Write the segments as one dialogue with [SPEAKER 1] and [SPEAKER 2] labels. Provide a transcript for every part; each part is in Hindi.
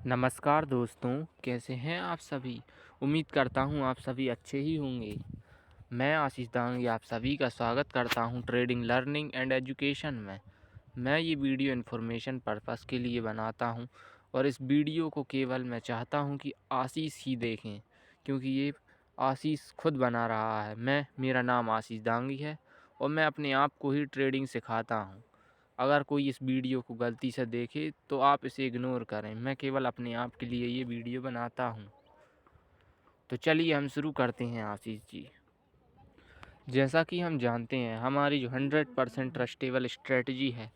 [SPEAKER 1] नमस्कार दोस्तों, कैसे हैं आप सभी। उम्मीद करता हूं आप सभी अच्छे ही होंगे। मैं आशीष दांगी आप सभी का स्वागत करता हूं ट्रेडिंग लर्निंग एंड एजुकेशन में। मैं ये वीडियो इन्फॉर्मेशन पर्पस के लिए बनाता हूं और इस वीडियो को केवल मैं चाहता हूं कि आशीष ही देखें, क्योंकि ये आशीष खुद बना रहा है। मेरा नाम आशीष दांगी है और मैं अपने आप को ही ट्रेडिंग सिखाता हूं। अगर कोई इस वीडियो को गलती से देखे तो आप इसे इग्नोर करें। मैं केवल अपने आप के लिए ये वीडियो बनाता हूँ। तो चलिए हम शुरू करते हैं आशीष जी। जैसा कि हम जानते हैं, हमारी जो 100% ट्रस्टेबल स्ट्रेटजी है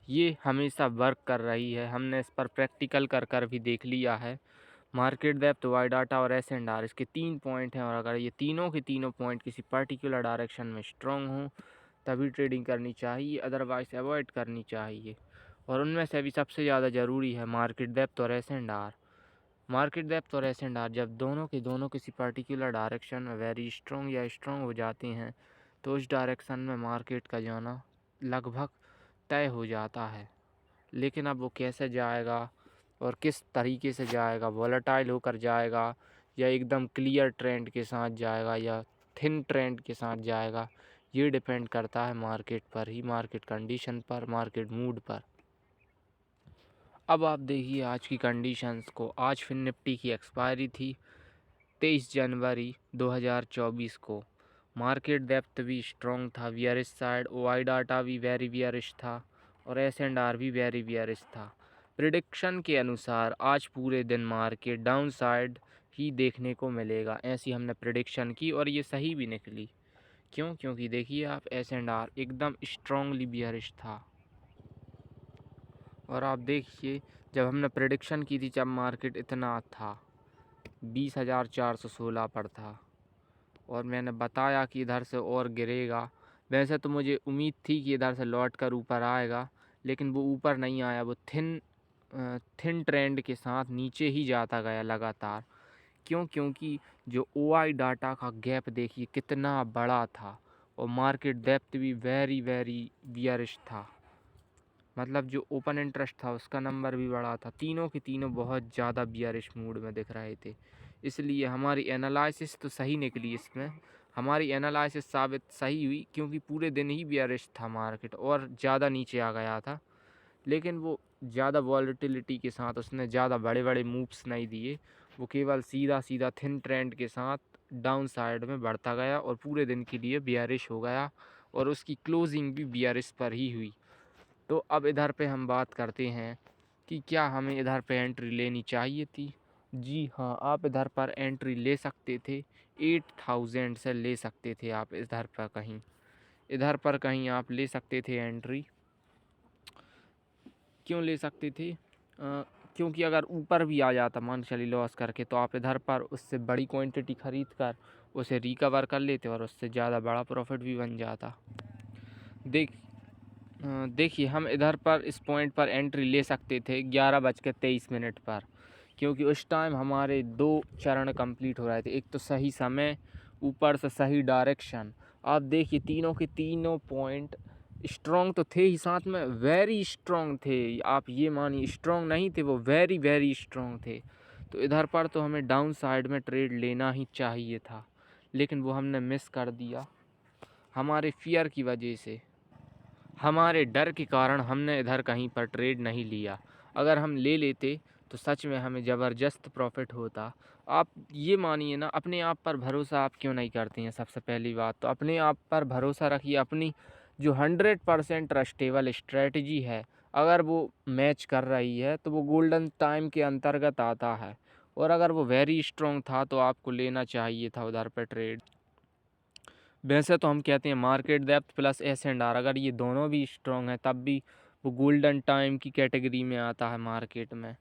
[SPEAKER 1] ये हमेशा वर्क कर रही है। हमने इस पर प्रैक्टिकल कर भी देख लिया है। मार्केट डेप्थ, वाई डाटा और एस&आर, इसके 3 पॉइंट हैं और अगर ये तीनों के तीनों पॉइंट किसी पर्टिकुलर डायरेक्शन में स्ट्रॉन्ग हों तभी ट्रेडिंग करनी चाहिए, अदरवाइज़ अवॉइड करनी चाहिए। और उनमें से भी सबसे ज़्यादा ज़रूरी है मार्केट डेप्थ और एस&आर। मार्केट डेप्थ और एस&आर जब दोनों के दोनों किसी पर्टिकुलर डायरेक्शन में वेरी स्ट्रॉन्ग या स्ट्रॉन्ग हो जाते हैं तो उस डायरेक्शन में मार्केट का जाना लगभग तय हो जाता है। लेकिन अब वो कैसे जाएगा और किस तरीके से जाएगा, वॉलेटाइल होकर जाएगा या एकदम क्लियर ट्रेंड के साथ जाएगा या थिन ट्रेंड के साथ जाएगा, ये डिपेंड करता है मार्केट पर ही, मार्केट कंडीशन पर, मार्केट मूड पर। अब आप देखिए आज की कंडीशंस को। आज फिर निफ्टी की एक्सपायरी थी 23 जनवरी 2024 को। मार्केट डेप्थ भी स्ट्रॉन्ग था, बियरिश साइड, ओआई डाटा भी वेरी बियरिश था और एस&आर भी वेरी बियरिश था। प्रिडिक्शन के अनुसार आज पूरे दिन मार्केट डाउन साइड ही देखने को मिलेगा, ऐसी हमने प्रिडिक्शन की और ये सही भी निकली। क्यों? क्योंकि देखिए आप, एस&आर एकदम स्ट्रॉन्गली बियरिश था। और आप देखिए जब हमने प्रिडिक्शन की थी जब मार्केट इतना था 20,416 पर था और मैंने बताया कि इधर से और गिरेगा। वैसे तो मुझे उम्मीद थी कि इधर से लौट कर ऊपर आएगा, लेकिन वो ऊपर नहीं आया। वो थिन ट्रेंड के साथ नीचे ही जाता गया लगातार। क्यों? क्योंकि जो ओआई डाटा का गैप देखिए कितना बड़ा था और मार्केट डेप्थ भी वेरी वेरी बियरिश था। मतलब जो ओपन इंटरेस्ट था उसका नंबर भी बड़ा था। तीनों के तीनों बहुत ज़्यादा बियरिश मूड में दिख रहे थे। इसलिए हमारी एनालिसिस तो सही निकली। इसमें हमारी एनालिसिस साबित सही हुई, क्योंकि पूरे दिन ही बियरिश था मार्केट और ज़्यादा नीचे आ गया था। लेकिन वो ज़्यादा वॉलेटिलिटी के साथ उसने ज़्यादा बड़े बड़े मूव्स नहीं दिए। वो केवल सीधा सीधा थिन ट्रेंड के साथ डाउन साइड में बढ़ता गया और पूरे दिन के लिए बियरिश हो गया और उसकी क्लोजिंग भी बियरिश पर ही हुई। तो अब इधर पे हम बात करते हैं कि क्या हमें इधर पे एंट्री लेनी चाहिए थी। जी हाँ, आप इधर पर एंट्री ले सकते थे। 8,000 से ले सकते थे आप इधर पर कहीं आप ले सकते थे एंट्री। क्यों ले सकते थे? क्योंकि अगर ऊपर भी आ जाता मान चलिए लॉस करके, तो आप इधर पर उससे बड़ी क्वांटिटी ख़रीद कर उसे रिकवर कर लेते और उससे ज़्यादा बड़ा प्रॉफिट भी बन जाता। देखिए हम इधर पर इस पॉइंट पर एंट्री ले सकते थे 11:23 पर, क्योंकि उस टाइम हमारे 2 चरण कंप्लीट हो रहे थे। एक तो सही समय, ऊपर से सही डायरेक्शन। आप देखिए तीनों के तीनों पॉइंट स्ट्रॉन्ग तो थे ही, साथ में वेरी स्ट्रॉन्ग थे। आप ये मानिए स्ट्रॉन्ग नहीं थे, वो वेरी वेरी स्ट्रॉन्ग थे। तो इधर पर तो हमें डाउन साइड में ट्रेड लेना ही चाहिए था, लेकिन वो हमने मिस कर दिया हमारे फियर की वजह से। हमारे डर के कारण हमने इधर कहीं पर ट्रेड नहीं लिया। अगर हम ले लेते तो सच में हमें ज़बरदस्त प्रॉफिट होता। आप ये मानिए ना, अपने आप पर भरोसा आप क्यों नहीं करते हैं? सबसे पहली बात तो अपने आप पर भरोसा रखिए। अपनी जो 100% ट्रस्टेबल स्ट्रेटजी है, अगर वो मैच कर रही है तो वो गोल्डन टाइम के अंतर्गत आता है। और अगर वो वेरी स्ट्रॉन्ग था तो आपको लेना चाहिए था उधर पर ट्रेड। वैसे तो हम कहते हैं मार्केट डेप्थ प्लस एस&आर, अगर ये दोनों भी स्ट्रॉन्ग है तब भी वो गोल्डन टाइम की कैटेगरी में आता है मार्केट में।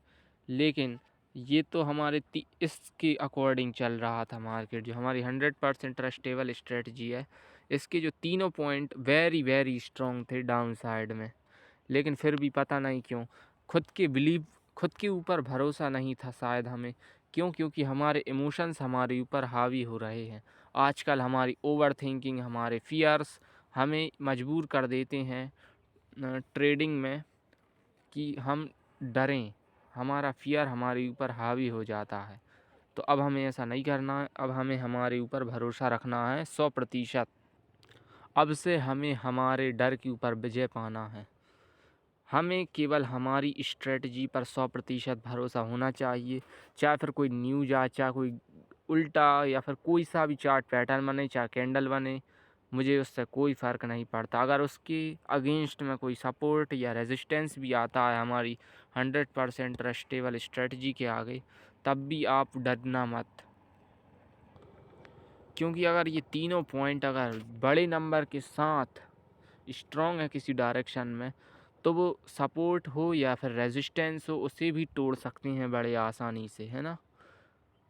[SPEAKER 1] लेकिन ये तो हमारे इसके अकॉर्डिंग चल रहा था मार्केट। जो हमारी 100% ट्रस्टेबल स्ट्रेटजी है, इसके जो तीनों पॉइंट वेरी वेरी स्ट्रॉन्ग थे डाउन साइड में। लेकिन फिर भी पता नहीं क्यों खुद के ऊपर भरोसा नहीं था शायद हमें। क्यों? क्योंकि हमारे इमोशंस हमारे ऊपर हावी हो रहे हैं। आजकल हमारी ओवर थिंकिंग, हमारे फियर्स हमें मजबूर कर देते हैं ट्रेडिंग में कि हम डरें। हमारा फियर हमारे ऊपर हावी हो जाता है। तो अब हमें ऐसा नहीं करना है, अब हमें हमारे ऊपर भरोसा रखना है 100%। अब से हमें हमारे डर के ऊपर विजय पाना है। हमें केवल हमारी स्ट्रेटजी पर 100% भरोसा होना चाहिए। चाहे फिर कोई न्यूज आए, चाहे कोई उल्टा या फिर कोई सा भी चार्ट पैटर्न बने, चाहे कैंडल बने, मुझे उससे कोई फ़र्क नहीं पड़ता। अगर उसके अगेंस्ट में कोई सपोर्ट या रेजिस्टेंस भी आता है हमारी 100% ट्रस्टेबल स्ट्रेटजी के आगे, तब भी आप डरना मत। क्योंकि अगर ये तीनों पॉइंट अगर बड़े नंबर के साथ स्ट्रॉन्ग है किसी डायरेक्शन में, तो वो सपोर्ट हो या फिर रेजिस्टेंस हो, उसे भी तोड़ सकते हैं बड़े आसानी से, है ना।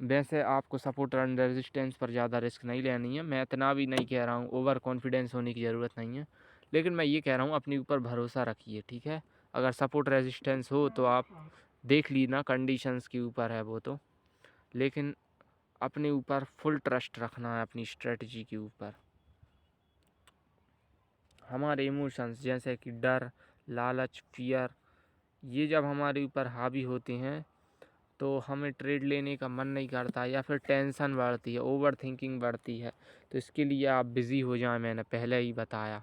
[SPEAKER 1] वैसे आपको सपोर्ट एंड रेजिस्टेंस पर ज़्यादा रिस्क नहीं लेनी है। मैं इतना भी नहीं कह रहा हूँ, ओवर कॉन्फिडेंस होने की ज़रूरत नहीं है, लेकिन मैं ये कह रहा हूँ अपने ऊपर भरोसा रखिए, ठीक है। अगर सपोर्ट रेजिस्टेंस हो तो आप देख लीना, कंडीशंस के ऊपर है वो तो, लेकिन अपने ऊपर फुल ट्रस्ट रखना है, अपनी स्ट्रेटजी के ऊपर। हमारे इमोशंस जैसे कि डर, लालच, फियर, ये जब हमारे ऊपर हावी होते हैं तो हमें ट्रेड लेने का मन नहीं करता, या फिर टेंशन बढ़ती है, ओवर थिंकिंग बढ़ती है। तो इसके लिए आप बिज़ी हो जाएं, मैंने पहले ही बताया।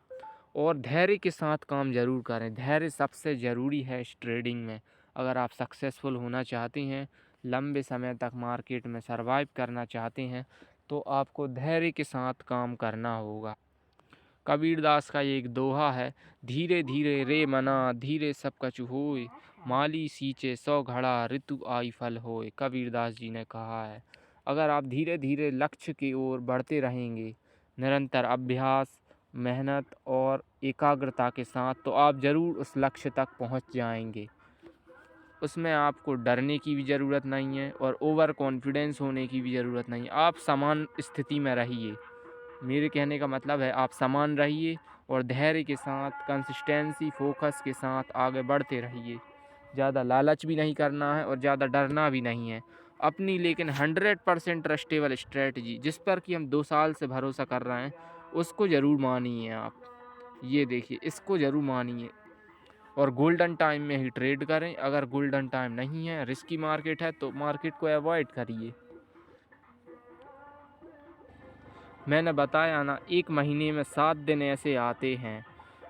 [SPEAKER 1] और धैर्य के साथ काम ज़रूर करें। धैर्य सबसे ज़रूरी है इस ट्रेडिंग में। अगर आप सक्सेसफुल होना चाहते हैं, लंबे समय तक मार्केट में सरवाइव करना चाहते हैं, तो आपको धैर्य के साथ काम करना होगा। कबीरदास का ये एक दोहा है, धीरे धीरे रे मना धीरे सब कछु होए, माली सींचे 100 घड़ा ऋतु आई फल होए। कबीरदास जी ने कहा है, अगर आप धीरे धीरे लक्ष्य की ओर बढ़ते रहेंगे, निरंतर अभ्यास, मेहनत और एकाग्रता के साथ, तो आप ज़रूर उस लक्ष्य तक पहुंच जाएंगे। उसमें आपको डरने की भी ज़रूरत नहीं है और ओवर कॉन्फिडेंस होने की भी ज़रूरत नहीं है। आप समान स्थिति में रहिए। मेरे कहने का मतलब है आप समान रहिए और धैर्य के साथ, कंसिस्टेंसी, फोकस के साथ आगे बढ़ते रहिए। ज़्यादा लालच भी नहीं करना है और ज़्यादा डरना भी नहीं है। अपनी लेकिन 100% ट्रस्टेबल स्ट्रेटजी, जिस पर कि हम 2 साल से भरोसा कर रहे हैं, उसको ज़रूर मानिए आप। ये देखिए, इसको ज़रूर मानिए और गोल्डन टाइम में ही ट्रेड करें। अगर गोल्डन टाइम नहीं है, रिस्की मार्केट है, तो मार्केट को अवॉइड करिए। मैंने बताया ना, 1 महीने में 7 दिन ऐसे आते हैं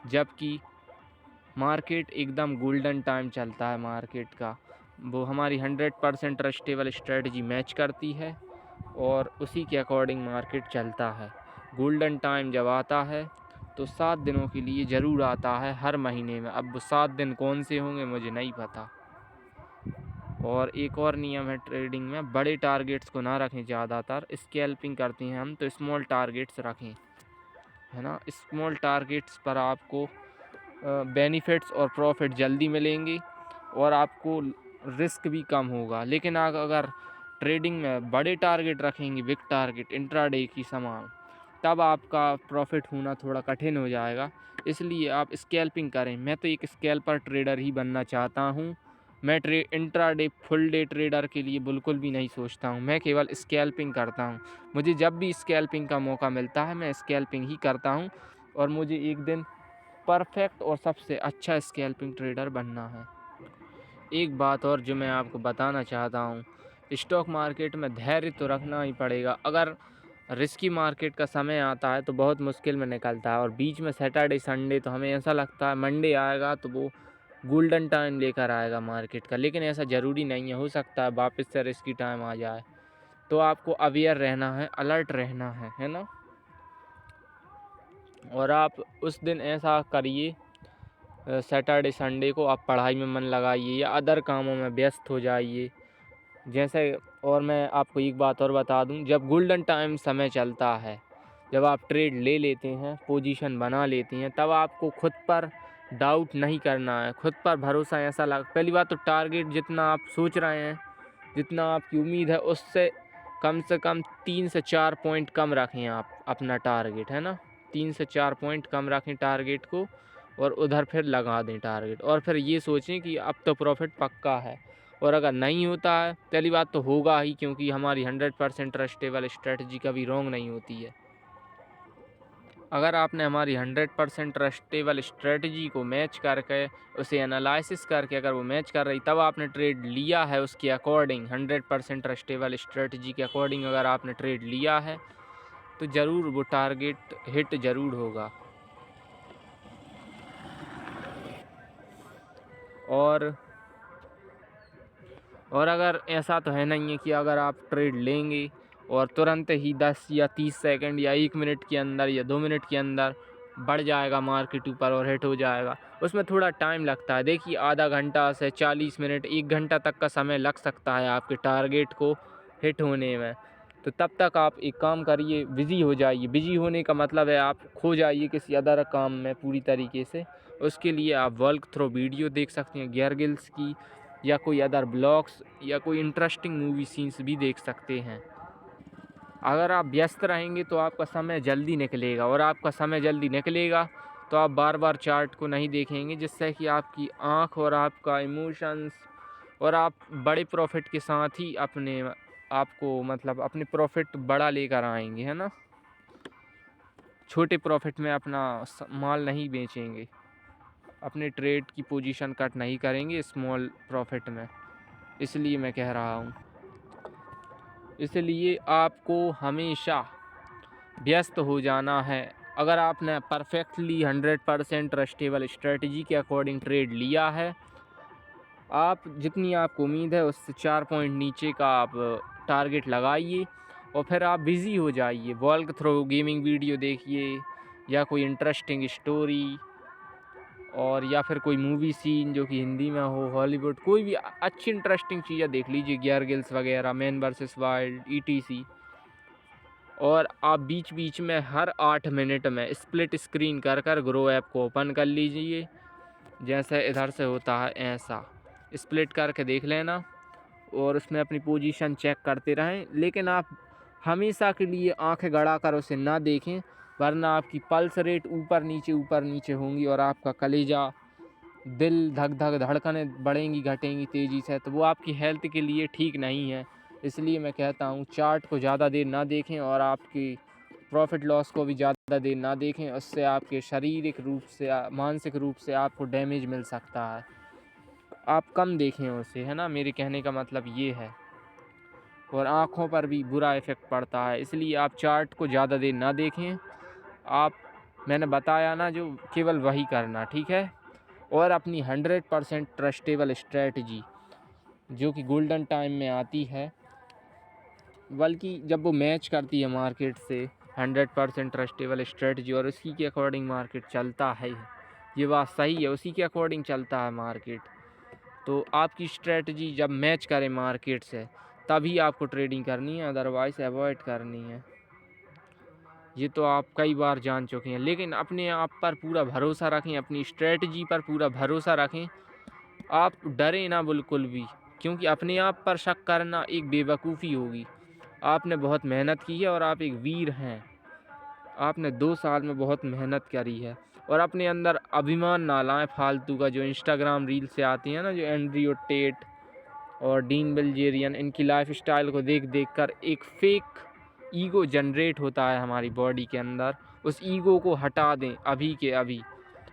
[SPEAKER 1] जबकि मार्केट एकदम गोल्डन टाइम चलता है मार्केट का। वो हमारी 100% ट्रस्टेबल स्ट्रेटजी मैच करती है और उसी के अकॉर्डिंग मार्केट चलता है। गोल्डन टाइम जब आता है तो 7 दिनों के लिए ज़रूर आता है हर महीने में। अब वो 7 दिन कौन से होंगे मुझे नहीं पता। और एक और नियम है ट्रेडिंग में, बड़े टारगेट्स को ना रखें। ज़्यादातर स्कैल्पिंग करते हैं हम, तो स्मॉल टारगेट्स रखें, है ना। स्मॉल टारगेट्स पर आपको बेनिफिट्स और प्रॉफिट जल्दी मिलेंगे और आपको रिस्क भी कम होगा। लेकिन आप अगर ट्रेडिंग में बड़े टारगेट रखेंगे, बिग टारगेट, इंट्राडे की समान, तब आपका प्रॉफिट होना थोड़ा कठिन हो जाएगा। इसलिए आप स्कैल्पिंग करें। मैं तो एक स्कैल्पर ट्रेडर ही बनना चाहता हूँ। मैं इंट्राडे फुल डे ट्रेडर के लिए बिल्कुल भी नहीं सोचता हूँ। मैं केवल स्कैल्पिंग करता हूँ। मुझे जब भी स्कैल्पिंग का मौका मिलता है, मैं स्कैल्पिंग ही करता हूँ और मुझे एक दिन परफेक्ट और सबसे अच्छा स्कैल्पिंग ट्रेडर बनना है। एक बात और जो मैं आपको बताना चाहता हूँ, स्टॉक मार्केट में धैर्य तो रखना ही पड़ेगा। अगर रिस्की मार्केट का समय आता है तो बहुत मुश्किल में निकलता है और बीच में सैटरडे संडे तो हमें ऐसा लगता है मंडे आएगा तो वो गोल्डन टाइम लेकर आएगा मार्केट का, लेकिन ऐसा ज़रूरी नहीं है। हो सकता है वापस से रिस्की टाइम आ जाए। तो आपको अवेयर रहना है, अलर्ट रहना है ना। और आप उस दिन ऐसा करिए, सैटरडे संडे को आप पढ़ाई में मन लगाइए या अदर कामों में व्यस्त हो जाइए जैसे। और मैं आपको एक बात और बता दूं, जब गोल्डन टाइम समय चलता है, जब आप ट्रेड ले लेते हैं, पोजीशन बना लेते हैं, तब आपको खुद पर डाउट नहीं करना है, खुद पर भरोसा। ऐसा पहली बात तो टारगेट जितना आप सोच रहे हैं, जितना आपकी उम्मीद है, उससे कम से कम 3 से 4 पॉइंट कम रखें आप अपना टारगेट, है ना। 3 से 4 पॉइंट कम रखें टारगेट को और उधर फिर लगा दें टारगेट। और फिर ये सोचें कि अब तो प्रॉफिट पक्का है। और अगर नहीं होता है, पहली बात तो होगा ही, क्योंकि हमारी 100% ट्रस्टेबल स्ट्रेटजी कभी रॉन्ग नहीं होती है। अगर आपने हमारी 100% ट्रस्टेबल स्ट्रेटजी को मैच करके उसे एनालिसिस करके अगर वो मैच कर रही तब आपने ट्रेड लिया है, उसके अकॉर्डिंग 100% ट्रस्टेबल स्ट्रेटजी के अकॉर्डिंग अगर आपने ट्रेड लिया है तो ज़रूर वो टारगेट हिट ज़रूर होगा। और अगर ऐसा तो है नहीं है कि अगर आप ट्रेड लेंगे और तुरंत ही 10 या 30 सेकंड या 1 मिनट के अंदर या 2 मिनट के अंदर बढ़ जाएगा मार्केट ऊपर और हिट हो जाएगा, उसमें थोड़ा टाइम लगता है। देखिए आधा घंटा से 40 मिनट 1 घंटा तक का समय लग सकता है आपके टारगेट को हिट होने में। तो तब तक आप एक काम करिए, बिज़ी हो जाइए। बिज़ी होने का मतलब है आप खो जाइए किसी अदर काम में पूरी तरीके से। उसके लिए आप वर्क थ्रू वीडियो देख सकते हैं गियर गिल्स की, या कोई अदर ब्लॉग्स या कोई इंटरेस्टिंग मूवी सीन्स भी देख सकते हैं। अगर आप व्यस्त रहेंगे तो आपका समय जल्दी निकलेगा, और आपका समय जल्दी निकलेगा तो आप बार बार चार्ट को नहीं देखेंगे, जिससे कि आपकी आँख और आपका इमोशंस और आप बड़े प्रॉफिट के साथ ही अपने आपको मतलब अपने प्रॉफिट बड़ा लेकर आएंगे, है ना। छोटे प्रॉफिट में अपना माल नहीं बेचेंगे, अपने ट्रेड की पोजीशन कट नहीं करेंगे स्मॉल प्रॉफिट में। इसलिए मैं कह रहा हूँ, इसलिए आपको हमेशा व्यस्त हो जाना है। अगर आपने परफेक्टली 100% ट्रस्टेबल स्ट्रेटजी के अकॉर्डिंग ट्रेड लिया है, आप जितनी आपको उम्मीद है उससे 4 पॉइंट नीचे का आप टारगेट लगाइए और फिर आप बिज़ी हो जाइए। वॉल्क थ्रो गेमिंग वीडियो देखिए या कोई इंटरेस्टिंग स्टोरी, और या फिर कोई मूवी सीन जो कि हिंदी में हो, हॉलीवुड कोई भी अच्छी इंटरेस्टिंग चीज़ें देख लीजिए, गियर गिल्स वगैरह, मैन वर्सेस वाइल्ड, ETC। और आप बीच बीच में हर 8 मिनट में स्प्लिट स्क्रीन कर कर ग्रो ऐप को ओपन कर लीजिए। जैसे इधर से होता है ऐसा स्प्लिट करके देख लेना और उसमें अपनी पोजीशन चेक करते रहें। लेकिन आप हमेशा के लिए आंखें गड़ा कर उसे ना देखें, वरना आपकी पल्स रेट ऊपर नीचे होंगी और आपका कलेजा, दिल धक धक धड़कनें बढ़ेंगी घटेंगी तेज़ी से, तो वो आपकी हेल्थ के लिए ठीक नहीं है। इसलिए मैं कहता हूँ चार्ट को ज़्यादा देर ना देखें और आपकी प्रॉफिट लॉस को भी ज़्यादा देर ना देखें। उससे आपके शारीरिक रूप से मानसिक रूप से आपको डैमेज मिल सकता है। आप कम देखें उसे, है ना, मेरे कहने का मतलब ये है। और आँखों पर भी बुरा इफ़ेक्ट पड़ता है, इसलिए आप चार्ट को ज़्यादा देर ना देखें। आप मैंने बताया ना जो, केवल वही करना, ठीक है। और अपनी 100% ट्रस्टेबल स्ट्रेटजी जो कि गोल्डन टाइम में आती है, बल्कि जब वो मैच करती है मार्केट से 100% ट्रस्टेबल स्ट्रेटजी और उसी के अकॉर्डिंग मार्केट चलता है, ये बात सही है, उसी के अकॉर्डिंग चलता है मार्केट। तो आपकी स्ट्रेटजी जब मैच करे मार्केट से तभी आपको ट्रेडिंग करनी है, अदरवाइज़ अवॉइड करनी है। ये तो आप कई बार जान चुके हैं। लेकिन अपने आप पर पूरा भरोसा रखें, अपनी स्ट्रेटजी पर पूरा भरोसा रखें। आप डरें ना बिल्कुल भी, क्योंकि अपने आप पर शक करना एक बेवकूफ़ी होगी। आपने बहुत मेहनत की है और आप एक वीर हैं। आपने 2 साल में बहुत मेहनत करी है और अपने अंदर अभिमान ना लाएं फालतू का, जो इंस्टाग्राम रील से आती है ना, जो एंड्रयू टेट और डीन बिल्जेरियन, इनकी लाइफ स्टाइल को देख देख कर एक फेक ईगो जनरेट होता है हमारी बॉडी के अंदर। उस ईगो को हटा दें अभी के अभी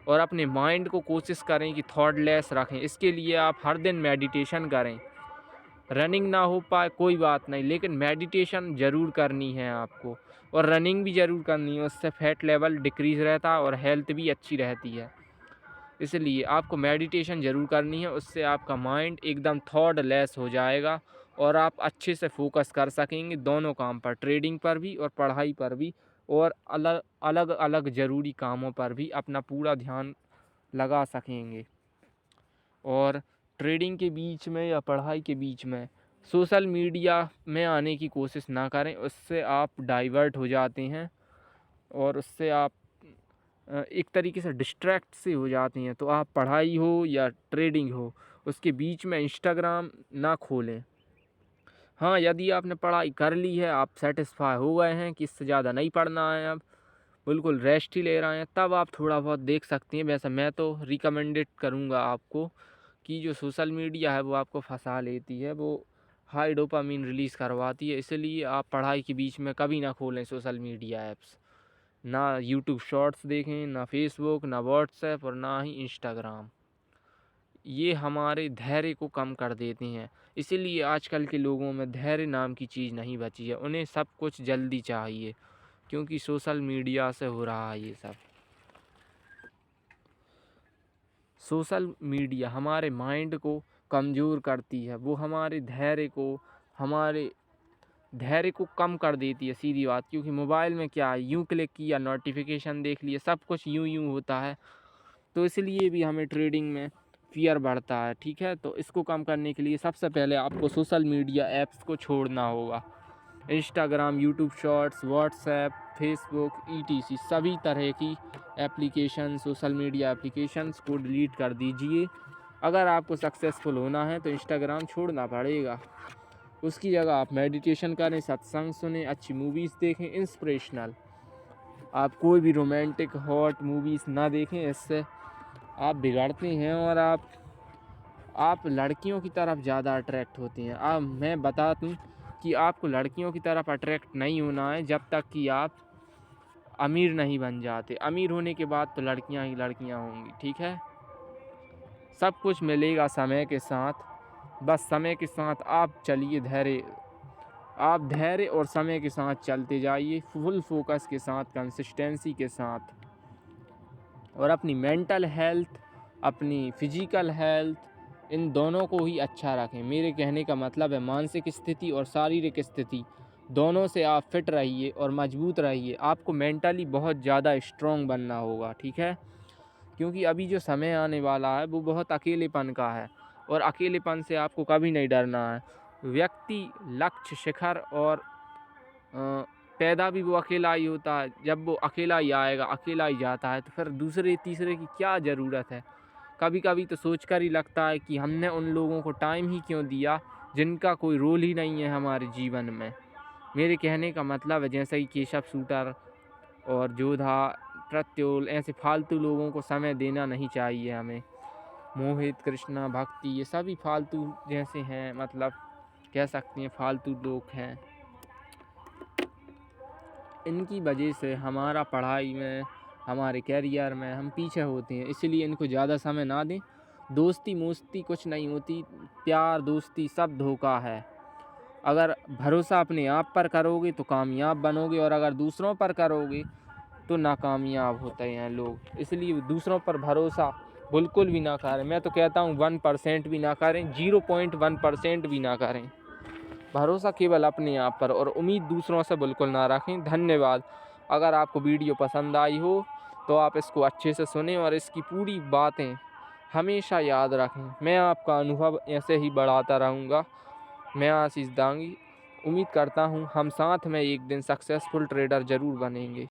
[SPEAKER 1] और अपने माइंड को कोशिश करें कि थॉटलेस रखें। इसके लिए आप हर दिन मेडिटेशन करें। रनिंग ना हो पाए कोई बात नहीं, लेकिन मेडिटेशन ज़रूर करनी है आपको, और रनिंग भी ज़रूर करनी है। उससे फैट लेवल डिक्रीज़ रहता है और हेल्थ भी अच्छी रहती है। इसलिए आपको मेडिटेशन ज़रूर करनी है, उससे आपका माइंड एकदम थॉट लेस हो जाएगा और आप अच्छे से फोकस कर सकेंगे दोनों काम पर, ट्रेडिंग पर भी और पढ़ाई पर भी, और अलग अलग अलग ज़रूरी कामों पर भी अपना पूरा ध्यान लगा सकेंगे। और ट्रेडिंग के बीच में या पढ़ाई के बीच में सोशल मीडिया में आने की कोशिश ना करें, उससे आप डाइवर्ट हो जाते हैं और उससे आप एक तरीके से डिस्ट्रैक्ट से हो जाती हैं। तो आप पढ़ाई हो या ट्रेडिंग हो, उसके बीच में इंस्टाग्राम ना खोलें। हाँ, यदि आपने पढ़ाई कर ली है, आप सेटिस्फाई हो गए हैं कि इससे ज़्यादा नहीं पढ़ना है, अब बिल्कुल रेस्ट ही ले रहे हैं, तब आप थोड़ा बहुत देख सकती हैं। वैसे मैं तो रिकमेंडेड करूँगा आपको कि जो सोशल मीडिया है वो आपको फंसा लेती है, वो हाई डोपामीन रिलीज़ करवाती है। इसलिए आप पढ़ाई के बीच में कभी ना खोलें सोशल मीडिया ऐप्स। ना यूट्यूब शॉर्ट्स देखें, ना फेसबुक, ना व्हाट्सएप और ना ही इंस्टाग्राम। ये हमारे धैर्य को कम कर देते हैं। इसीलिए आजकल के लोगों में धैर्य नाम की चीज़ नहीं बची है। उन्हें सब कुछ जल्दी चाहिए, क्योंकि सोशल मीडिया से हो रहा है ये सब। सोशल मीडिया हमारे माइंड को कमज़ोर करती है, वो हमारे धैर्य को कम कर देती है, सीधी बात। क्योंकि मोबाइल में क्या है, यूँ क्लिक किया, नोटिफिकेशन देख लिए, सब कुछ यूँ यूँ होता है। तो इसलिए भी हमें ट्रेडिंग में फ़ियर बढ़ता है, ठीक है। तो इसको कम करने के लिए सबसे पहले आपको सोशल मीडिया ऐप्स को छोड़ना होगा। Instagram, YouTube shorts, WhatsApp, Facebook, etc सभी तरह की एप्लीकेशन, सोशल मीडिया एप्लीकेशंस को डिलीट कर दीजिए। अगर आपको सक्सेसफुल होना है तो इंस्टाग्राम छोड़ना पड़ेगा। उसकी जगह आप मेडिटेशन करें, सत्संग सुनें, अच्छी मूवीज़ देखें, इंस्पिरेशनल। आप कोई भी रोमांटिक हॉट मूवीज़ ना देखें, इससे आप बिगड़ते हैं और आप लड़कियों की तरफ ज़्यादा अट्रैक्ट होती हैं। मैं बता दूं कि आपको लड़कियों की तरफ अट्रैक्ट नहीं होना है जब तक कि आप अमीर नहीं बन जाते। अमीर होने के बाद तो लड़कियां ही लड़कियां होंगी, ठीक है। सब कुछ मिलेगा समय के साथ, बस समय के साथ आप चलिए, आप धैर्य और समय के साथ चलते जाइए, फुल फोकस के साथ, कंसिस्टेंसी के साथ। और अपनी मेंटल हेल्थ, अपनी फिजिकल हेल्थ, इन दोनों को ही अच्छा रखें। मेरे कहने का मतलब है मानसिक स्थिति और शारीरिक स्थिति दोनों से आप फिट रहिए और मजबूत रहिए। आपको मेंटली बहुत ज़्यादा स्ट्रॉन्ग बनना होगा, ठीक है। क्योंकि अभी जो समय आने वाला है वो बहुत अकेलेपन का है, और अकेलेपन से आपको कभी नहीं डरना है। व्यक्ति लक्ष्य, शिखर और पैदा भी वो अकेला ही होता है। जब वो अकेला ही आएगा, अकेला ही जाता है, तो फिर दूसरे तीसरे की क्या ज़रूरत है। कभी कभी तो सोच कर ही लगता है कि हमने उन लोगों को टाइम ही क्यों दिया जिनका कोई रोल ही नहीं है हमारे जीवन में। मेरे कहने का मतलब है जैसे कि केशव शूटर और जोधा, प्रत्युल, ऐसे फालतू लोगों को समय देना नहीं चाहिए हमें। मोहित, कृष्णा, भक्ति, ये सभी फालतू जैसे हैं, मतलब कह सकते हैं फालतू लोग हैं। इनकी वजह से हमारा पढ़ाई में, हमारे कैरियर में हम पीछे होते हैं। इसलिए इनको ज़्यादा समय ना दें। दोस्ती मोस्ती कुछ नहीं होती, प्यार दोस्ती सब धोखा है। अगर भरोसा अपने आप पर करोगे तो कामयाब बनोगे, और अगर दूसरों पर करोगे तो नाकामयाब होते हैं लोग। इसलिए दूसरों पर भरोसा बिल्कुल भी ना करें। मैं तो कहता हूँ 1% भी ना करें, 0.1% भी ना करें। भरोसा केवल अपने आप पर, और उम्मीद दूसरों से बिल्कुल ना रखें। धन्यवाद। अगर आपको वीडियो पसंद आई हो तो आप इसको अच्छे से सुनें और इसकी पूरी बातें हमेशा याद रखें। मैं आपका अनुभव ऐसे ही बढ़ाता रहूँगा। मैं आशीष दांगी उम्मीद करता हूँ हम साथ में एक दिन सक्सेसफुल ट्रेडर ज़रूर बनेंगे।